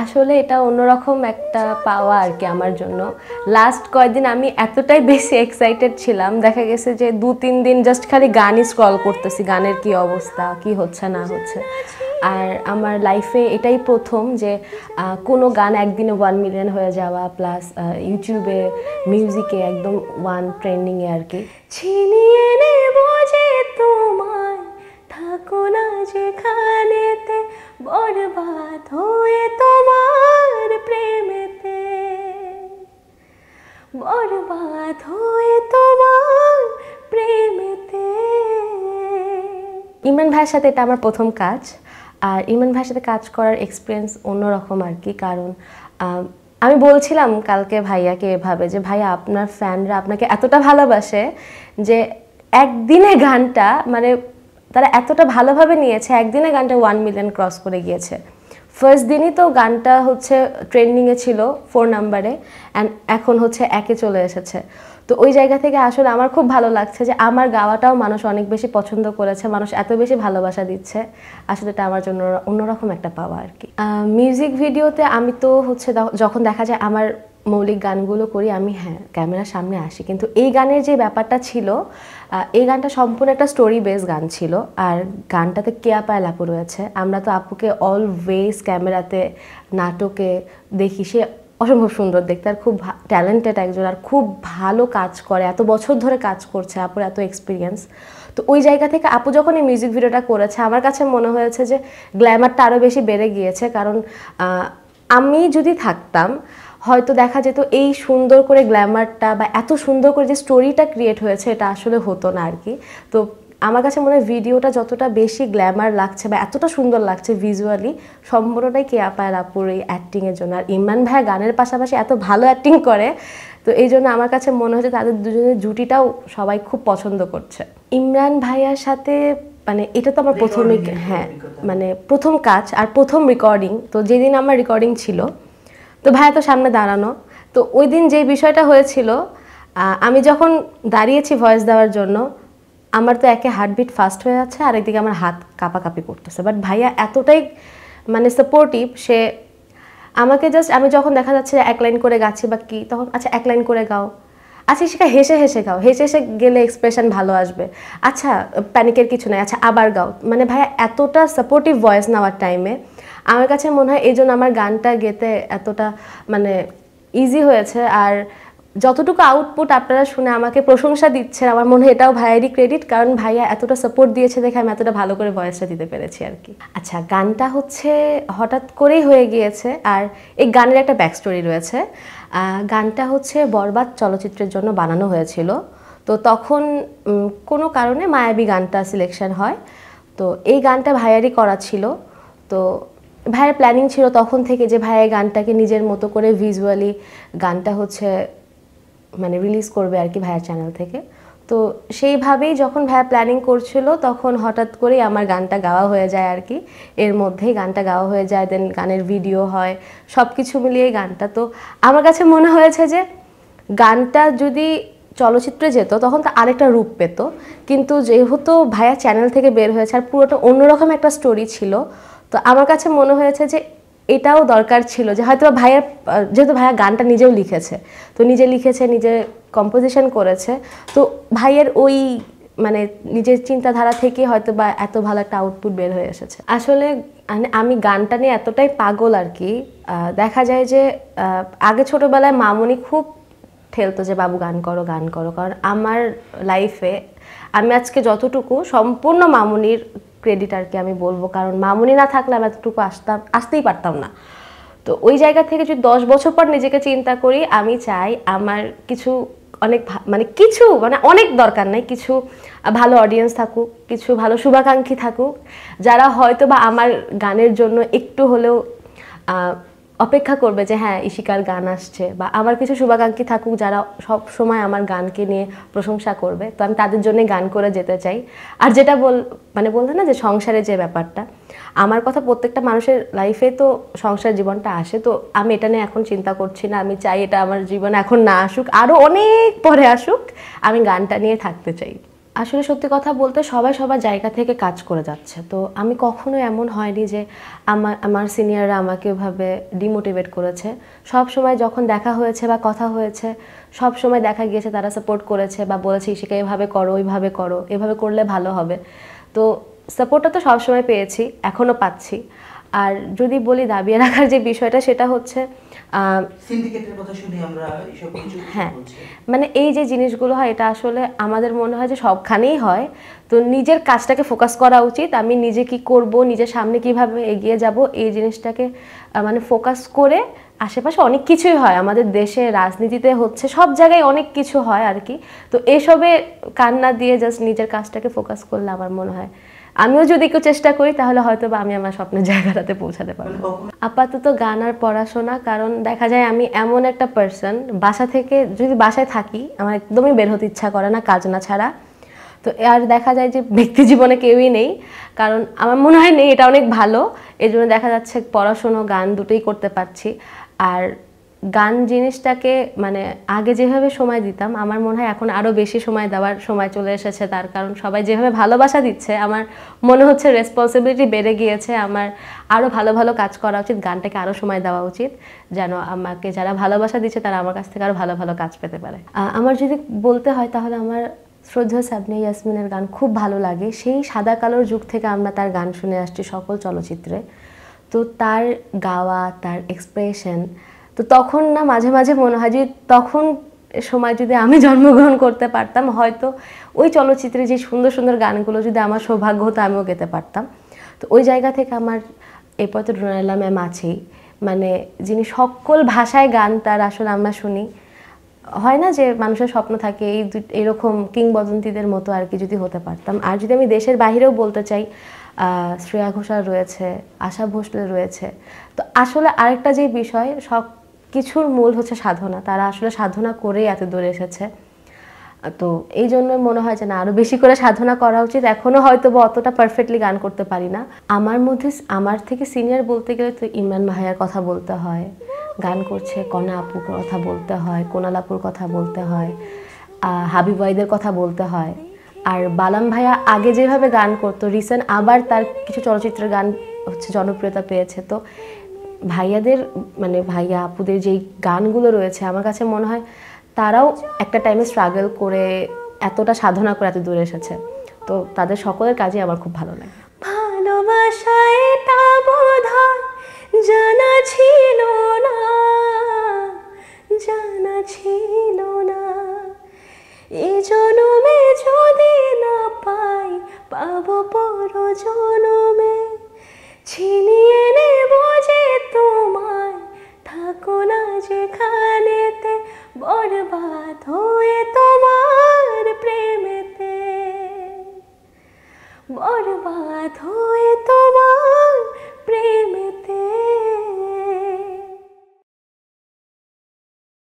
আসলে এটা অন্যরকম একটা পাওয়া আর কি আমার জন্য। লাস্ট কয়েকদিন আমি এতটাই বেশি এক্সাইটেড ছিলাম, দেখা গেছে যে 2-3 দিন জাস্ট খালি গানই স্ক্রল করতেছি, গানের কি অবস্থা, কি হচ্ছে না হচ্ছে। আর আমার লাইফে এটাই প্রথম যে কোনো গান একদিনে 1 মিলিয়ন হয়ে যাওয়া, প্লাস ইউটিউবে মিউজিকে একদম ট্রেন্ডিংয়ে আর কি। ছিনিয়ে নেব যে তোমায়, থাকো না যেখানেতে, বরবাদ হয়ে তোমার প্রেমেতে, বরবাদ হয়ে তোমার প্রেমেতে। ইমরান ভাইয়ের সাথে এটা আমার প্রথম কাজ। আর ইমরান ভাইয়ের সাথে কাজ করার এক্সপিরিয়েন্স অন্যরকম আর কি, কারণ আমি বলছিলাম কালকে ভাইয়াকে এভাবে যে ভাইয়া আপনার ফ্যানরা আপনাকে এতটা ভালোবাসে যে একদিনে গানটা মানে তারা এতটা ভালোভাবে নিয়েছে, একদিনে গানটা 1 মিলিয়ন ক্রস করে গিয়েছে। ফার্স্ট দিনই তো গানটা হচ্ছে ট্রেন্ডিংয়ে ছিল 4 নাম্বারে, অ্যান্ড এখন হচ্ছে 1-এ চলে এসেছে। তো ওই জায়গা থেকে আসলে আমার খুব ভালো লাগছে যে আমার গাওয়াটাও মানুষ অনেক বেশি পছন্দ করেছে, মানুষ এত বেশি ভালোবাসা দিচ্ছে। আসলে এটা আমার জন্য অন্যরকম একটা পাওয়া আর কি। মিউজিক ভিডিওতে আমি তো হচ্ছে যখন দেখা যায় আমার মৌলিক গানগুলো করি আমি, হ্যাঁ ক্যামেরার সামনে আসি, কিন্তু এই গানের যে ব্যাপারটা ছিল, এই গানটা সম্পূর্ণ একটা স্টোরি বেস গান ছিল। আর গানটাতে কেয়া পায়েল আপু রয়েছে। আমরা তো আপুকে অলওয়েজ ক্যামেরাতে, নাটকে দেখি, সে অসম্ভব সুন্দর দেখতে আর খুব ট্যালেন্টেড একজন, আর খুব ভালো কাজ করে, এত বছর ধরে কাজ করছে, আপুর এত এক্সপিরিয়েন্স। তো ওই জায়গা থেকে আপু যখন এই মিউজিক ভিডিওটা করেছে আমার কাছে মনে হয়েছে যে গ্ল্যামারটা আরও বেশি বেড়ে গিয়েছে। কারণ আমি যদি থাকতাম হয়তো দেখা যেত এই সুন্দর করে গ্ল্যামারটা বা এত সুন্দর করে যে স্টোরিটা ক্রিয়েট হয়েছে এটা আসলে হতো না আর কি। তো আমার কাছে মনে হয় ভিডিওটা যতটা বেশি গ্ল্যামার লাগছে বা এতটা সুন্দর লাগছে ভিজুয়ালি, সম্পূর্ণটাই কেয়া পায়েল আপুর এই অ্যাক্টিংয়ের জন্য। আর ইমরান ভাইয়া গানের পাশাপাশি এত ভালো অ্যাক্টিং করে, তো এই জন্য আমার কাছে মনে হচ্ছে তাদের দুজনের জুটিটাও সবাই খুব পছন্দ করছে। ইমরান ভাইয়ার সাথে মানে এটা তো আমার প্রথমে, হ্যাঁ মানে প্রথম কাজ আর প্রথম রেকর্ডিং। তো যেদিন আমার রেকর্ডিং ছিল তো ভাইয়া তো সামনে দাঁড়ানো, তো ওই দিন যে বিষয়টা হয়েছিল, আমি যখন দাঁড়িয়েছি ভয়েস দেওয়ার জন্য আমার তো একে হার্টবিট ফাস্ট হয়ে যাচ্ছে আর একদিকে আমার হাত কাঁপাকাঁপি করতেছে। বাট ভাইয়া এতটাই মানে সাপোর্টিভ, সে আমাকে জাস্ট, আমি যখন দেখা যাচ্ছে এক লাইন করে গাচ্ছি বা কি, তখন আচ্ছা 1 লাইন করে গাও, আচ্ছা সেটা হেসে হেসে গাও, হেসে হেসে গেলে এক্সপ্রেশন ভালো আসবে, আচ্ছা প্যানিকের কিছু নাই, আচ্ছা আবার গাও। মানে ভাইয়া এতটা সাপোর্টিভ ভয়েস নেওয়ার টাইমে আমার কাছে মনে হয় এই জন্য আমার গানটা গেতে এতটা মানে ইজি হয়েছে। আর যতটুকু আউটপুট আপনারা শুনে আমাকে প্রশংসা দিচ্ছেন, আমার মনে হয় এটাও ভাইয়ারই ক্রেডিট, কারণ ভাইয়া এতটা সাপোর্ট দিয়েছে দেখে আমি এতটা ভালো করে ভয়েসটা দিতে পেরেছি আর কি। আচ্ছা, গানটা হচ্ছে হঠাৎ করেই হয়ে গিয়েছে, আর এই গানের একটা ব্যাক স্টোরি রয়েছে। গানটা হচ্ছে বরবাদ চলচ্চিত্রের জন্য বানানো হয়েছিল। তো তখন কোনো কারণে মায়াবী গানটা সিলেকশন হয়। তো এই গানটা ভাইয়ারই করা ছিল। তো ভাইয়ের প্ল্যানিং ছিল তখন থেকে যে ভাইয়া গানটাকে নিজের মতো করে ভিজুয়ালি গানটা হচ্ছে মানে রিলিজ করবে আর কি ভাইয়ার চ্যানেল থেকে। তো সেইভাবেই যখন ভাইয়া প্ল্যানিং করছিল তখন হঠাৎ করেই আমার গানটা গাওয়া হয়ে যায় আর কি। এর মধ্যেই গানটা গাওয়া হয়ে যায়, দেন গানের ভিডিও হয়, সব কিছু মিলিয়ে গানটা। তো আমার কাছে মনে হয়েছে যে গানটা যদি চলচ্চিত্রে যেত তখন তো আরেকটা রূপ পেত, কিন্তু যেহেতু ভাইয়া চ্যানেল থেকে বের হয়েছে আর পুরোটা অন্যরকম একটা স্টোরি ছিল, তো আমার কাছে মনে হয়েছে যে এটাও দরকার ছিল যে হয়তো ভাইয়ার, যেহেতু ভাইয়া গানটা নিজেও লিখেছে, তো নিজে লিখেছে, নিজে কম্পোজিশন করেছে, তো ভাইয়ের ওই মানে নিজের চিন্তাধারা থেকে হয়তো বা এত ভালো একটা আউটপুট বের হয়ে এসেছে। আসলে আমি গানটা নিয়ে এতটাই পাগল আর কি, দেখা যায় যে আগে ছোটোবেলায় মামুনি খুব ঠেলতো যে বাবু গান করো গান করো, কারণ আমার লাইফে আমি আজকে যতটুকু সম্পূর্ণ মামুনির ক্রেডিট আর কি আমি বলবো, কারণ মামুনি না থাকলে আমি এতটুকু আসতেই পারতাম না। তো ওই জায়গা থেকে যদি 10 বছর পর নিজেকে চিন্তা করি, আমি চাই আমার কিছু অনেক দরকার নাই, কিছু ভালো অডিয়েন্স থাকুক, কিছু ভালো শুভাকাঙ্ক্ষী থাকুক, যারা হয়তো বা আমার গানের জন্য একটু হলেও অপেক্ষা করবে যে হ্যাঁ ইশিকার গান আসছে, বা আমার কিছু শুভাকাঙ্ক্ষী থাকুক যারা সব সময় আমার গানকে নিয়ে প্রশংসা করবে। তো আমি তাদের জন্য গান করে যেতে চাই। আর যেটা বলতে না যে সংসারের যে ব্যাপারটা, আমার কথা প্রত্যেকটা মানুষের লাইফে তো সংসার জীবনটা আসে, তো আমি এটা নিয়ে এখন চিন্তা করছি না। আমি চাই এটা আমার জীবনে এখন না আসুক, আরও অনেক পরে আসুক, আমি গানটা নিয়ে থাকতে চাই। আসলে সত্যি কথা বলতে সবাই সবার জায়গা থেকে কাজ করে যাচ্ছে। তো আমি কখনো এমন হয়নি যে আমার সিনিয়ররা আমাকে ওইভাবে ডিমোটিভেট করেছে। সবসময় যখন দেখা হয়েছে বা কথা হয়েছে, সবসময় দেখা গিয়েছে তারা সাপোর্ট করেছে বা বলেছে ইশিকা এভাবে করো, ওইভাবে করো, এভাবে করলে ভালো হবে। তো সাপোর্টটা তো সবসময় পেয়েছি, এখনও পাচ্ছি। আর যদি বলি দাবিয়ে রাখার যে বিষয়টা, সেটা হচ্ছে সিন্ডিকেটের কথা শুনি আমরা, এসব কিছু হ্যাঁ, বলছে। মানে এই যে জিনিসগুলো হয় এটা আসলে আমাদের মনে হয় যে সবখানেই হয়। তো নিজের কাজটাকে ফোকাস করা উচিত। আমি নিজে কি করব, নিজের সামনে কিভাবে এগিয়ে যাব, এই জিনিসটাকে মানে ফোকাস করে। আশেপাশে অনেক কিছুই হয় আমাদের দেশে, রাজনীতিতে হচ্ছে, সব জায়গায় অনেক কিছু হয় আর কি। তো এসবে কান্না দিয়ে জাস্ট নিজের কাজটাকে ফোকাস করলে আমার মনে হয় আমিও যদি একটু চেষ্টা করি তাহলে হয়তো বা আমি আমার স্বপ্নের জায়গাটাতে পৌঁছাতে পারবো। আপাতত গান আর পড়াশোনা, কারণ দেখা যায় আমি এমন একটা পার্সন, বাসা থেকে যদি বাসায় থাকি আমার একদমই বের হতে ইচ্ছা করে না কাজ না ছাড়া। তো আর দেখা যায় যে ব্যক্তি জীবনে কেউই নেই, কারণ আমার মনে হয় নেই, এটা অনেক ভালো। এই জন্য দেখা যাচ্ছে পড়াশুনো গান দুটোই করতে পারছি। আর গান জিনিসটাকে মানে আগে যেভাবে সময় দিতাম আমার মনে হয় এখন আরও বেশি সময় দেওয়ার সময় চলে এসেছে। তার কারণ সবাই যেভাবে ভালোবাসা দিচ্ছে আমার মনে হচ্ছে রেসপন্সিবিলিটি বেড়ে গিয়েছে, আমার আরও ভালো ভালো কাজ করা উচিত, গানটাকে আরও সময় দেওয়া উচিত, যেন আমাকে যারা ভালোবাসা দিচ্ছে তারা আমার কাছ থেকে আরও ভালো ভালো কাজ পেতে পারে। আমার যদি বলতে হয় তাহলে আমার শ্রদ্ধেয় সাবনা ইয়াসমিনের গান খুব ভালো লাগে। সেই সাদা কালোর যুগ থেকে আমরা তার গান শুনে আসছি সকল চলচ্চিত্রে। তো তার গাওয়া, তার এক্সপ্রেশন, তো তখন না মাঝে মাঝে মনে হয় যে তখন সময় যদি আমি জন্মগ্রহণ করতে পারতাম হয়তো ওই চলচ্চিত্রে যে সুন্দর সুন্দর গানগুলো যদি আমার সৌভাগ্য হতো আমিও গেতে পারতাম। তো ওই জায়গা থেকে আমার এরপর তো রুনাইলা ম্যাম আছেই, মানে যিনি সকল ভাষায় গান তার আসলে আমরা শুনি। হয় না যে মানুষের স্বপ্ন থাকে এরকম কিংবদন্তিদের মতো আর কি যদি হতে পারতাম। আর যদি আমি দেশের বাইরেও বলতে চাই, শ্রেয়া ঘোষাল রয়েছে, আশা ভোসলে রয়েছে। তো আসলে আরেকটা যে বিষয়, সব কিছুর মূল হচ্ছে সাধনা। তারা আসলে সাধনা করেই এত দূরে এসেছে। তো এই জন্য মনে হয় যে না, আরও বেশি করে সাধনা করা উচিত। এখনও হয়তো বা অতটা পারফেক্টলি গান করতে পারি না। আমার থেকে সিনিয়র বলতে গেলে তো ইমরান ভাইয়ার কথা বলতে হয়, গান করছে কনা আপুর কথা বলতে হয়, কোনাল আপুর কথা বলতে হয়, হাবিব ওয়াহিদের কথা বলতে হয়। আর বালাম ভাইয়া আগে যেভাবে গান করতো, রিসেন্ট আবার তার কিছু চলচ্চিত্রের গান হচ্ছে জনপ্রিয়তা পেয়েছে। তো ভাইয়াদের মানে ভাইয়া আপুদের যেই গানগুলো রয়েছে আমার কাছে মনে হয় তারাও একটা টাইমে স্ট্রাগল করে এতটা সাধনা করে এত দূরে এসেছে। তো তাদের সকলের কাজই আমার খুব ভালো লাগে। ভালোবাসা এটা বোধহয় জানা ছিল না, জানা ছিল না। এই জনমে যদি না পাই পাবো পর জনমে, ছিনিয়ে নেব যে তোমায়, থাকো না যেখানেতে, বরবাদ হয়ে তোমার প্রেমেতে, বরবাদ হয়ে তোমার